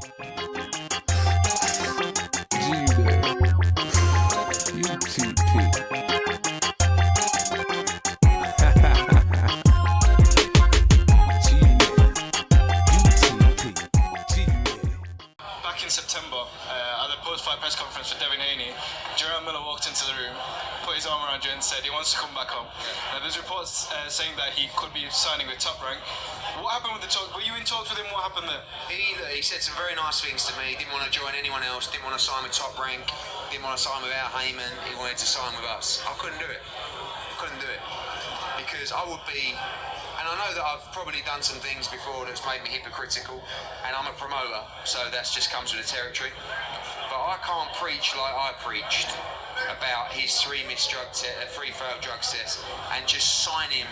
Back in September, at the post-fight press conference with Devin Haney, Jarrell Miller walked into the room, put his arm around you and said he wants to come back home. Now, there's reports saying that he could be signing with Top Rank. What happened with the talk? Were you in talks with him? What happened there? He said some very nice things to me. He didn't want to join anyone else. Didn't want to sign with Top Rank. Didn't want to sign without Heyman. He wanted to sign with us. I couldn't do it. Because I would be, and I know that I've probably done some things before that's made me hypocritical, and I'm a promoter, so that just comes with the territory. But I can't preach like I preached about his three failed drug tests and just sign him,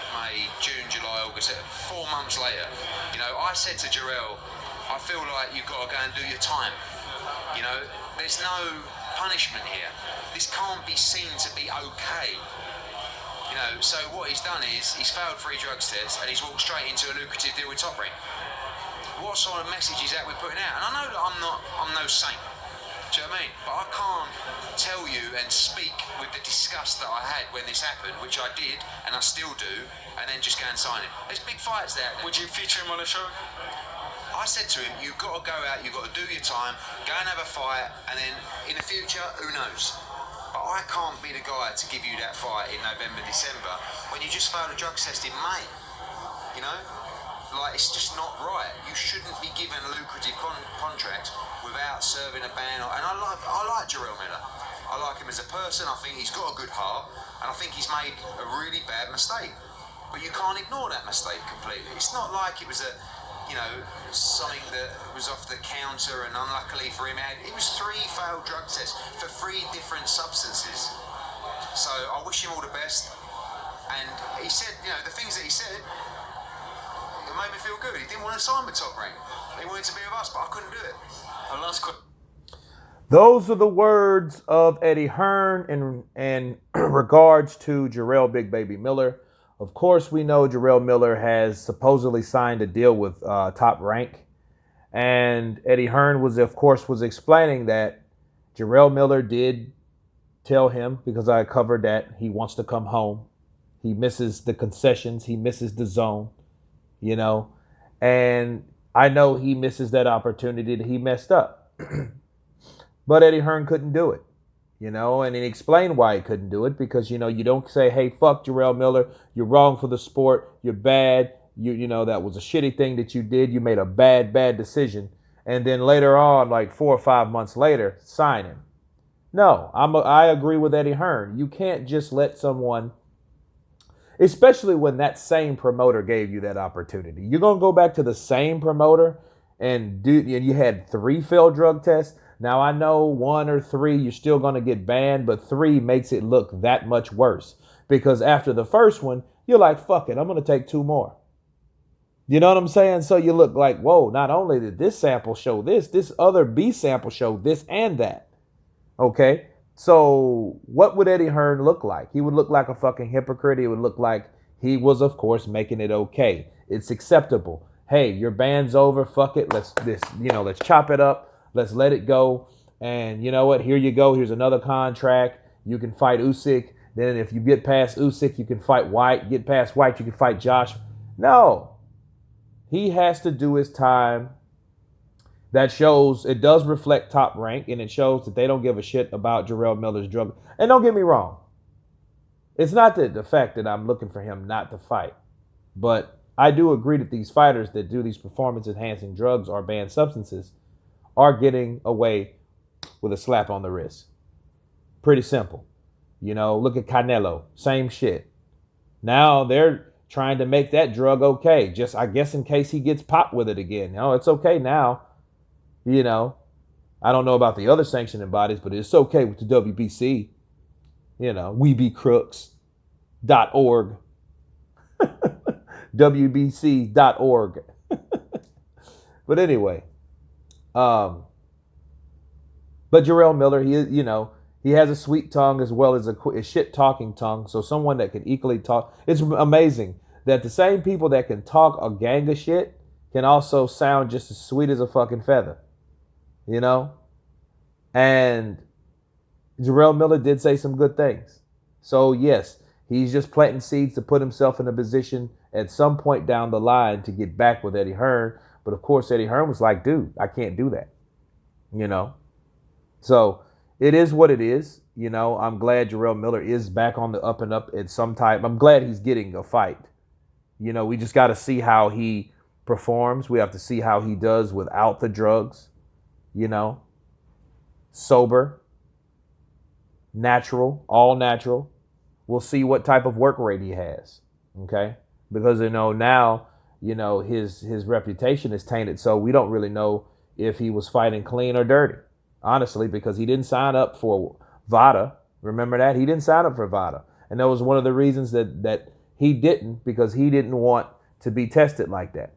May, June, July, August, 4 months later. You know, I said to Jarrell, I feel like you've got to go and do your time. You know, there's no punishment here. This can't be seen to be okay. You know, so what he's done is he's failed 3 drugs tests and he's walked straight into a lucrative deal with Top Rank. What sort of message is that we're putting out? And I know that I'm no saint. Do you know what I mean? But I can't tell you and speak with the disgust that I had when this happened, which I did and I still do, and then just go and sign it. There's big fights there. Would you feature him on a show? I said to him, you've got to go out, you've got to do your time, go and have a fight, and then in the future, who knows? But I can't be the guy to give you that fight in November, December, when you just failed a drug test in May. You know? Like, it's just not right. You shouldn't be given a lucrative contract without serving a ban. And I like Jarrell Miller. I like him as a person. I think he's got a good heart. And I think he's made a really bad mistake. But you can't ignore that mistake completely. It's not like it was something that was off the counter and unluckily for him, it was 3 failed drug tests for 3 different substances. So I wish him all the best. And he said, the things that he said, it made me feel good. He didn't want to sign with Top Rank. He wanted to be with us, but I couldn't do it. Our last question. Those are the words of Eddie Hearn in regards to Jarrell Big Baby Miller. Of course, we know Jarrell Miller has supposedly signed a deal with Top Rank. And Eddie Hearn was explaining that Jarrell Miller did tell him, because I covered that, he wants to come home. He misses the concessions. He misses the zone, And I know he misses that opportunity that he messed up. But Eddie Hearn couldn't do it. And he explained why he couldn't do it, because, you don't say, hey, fuck Jarrell Miller. You're wrong for the sport. You're bad. That was a shitty thing that you did. You made a bad decision. And then later on, like 4 or 5 months later, sign him. No, I agree with Eddie Hearn. You can't just let someone, especially when that same promoter gave you that opportunity. You're going to go back to the same promoter and you had 3 failed drug tests. Now, I know 1 or 3, you're still going to get banned, but 3 makes it look that much worse. Because after the first one, you're like, fuck it, I'm going to take 2 more. You know what I'm saying? So you look like, whoa, not only did this sample show this other B sample showed this and that. Okay? So what would Eddie Hearn look like? He would look like a fucking hypocrite. He would look like he was, of course, making it okay. It's acceptable. Hey, your band's over. Fuck it. Let's chop it up. Let's let it go. And you know what? Here you go. Here's another contract. You can fight Usyk. Then if you get past Usyk, you can fight White. Get past White, you can fight Josh. No. He has to do his time. That shows, it does reflect Top Rank, and it shows that they don't give a shit about Jarrell Miller's drug. And don't get me wrong. It's not the fact that I'm looking for him not to fight. But I do agree that these fighters that do these performance-enhancing drugs or banned substances are getting away with a slap on the wrist. Pretty simple. Look at Canelo. Same shit. Now they're trying to make that drug okay. Just, I guess, in case he gets popped with it again. It's okay now. I don't know about the other sanctioning bodies, but it's okay with the WBC. WeBeCrooks.org. WBC.org. But anyway. But Jarrell Miller, he has a sweet tongue as well as a shit-talking tongue. So someone that can equally talk. It's amazing that the same people that can talk a gang of shit can also sound just as sweet as a fucking feather, you know? And Jarrell Miller did say some good things. So, yes, he's just planting seeds to put himself in a position at some point down the line to get back with Eddie Hearn. But, of course, Eddie Hearn was like, dude, I can't do that, you know? So, it is what it is. You know, I'm glad Jarrell Miller is back on the up and up at some time. I'm glad he's getting a fight. You know, we just got to see how he performs. We have to see how he does without the drugs, you know, sober, natural, all natural. We'll see what type of work rate he has, okay? Because, you know, now, you know, his reputation is tainted, so we don't really know if he was fighting clean or dirty, honestly, because he didn't sign up for VADA. Remember that? He didn't sign up for VADA. And that was one of the reasons that he didn't, because he didn't want to be tested like that.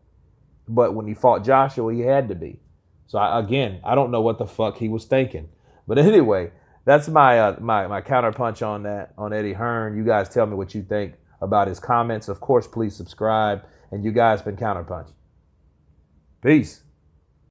But when he fought Joshua, he had to be. So, I don't know what the fuck he was thinking. But anyway, that's my counterpunch on that, on Eddie Hearn. You guys tell me what you think about his comments. Of course, please subscribe. And you guys been Counterpunch. Peace.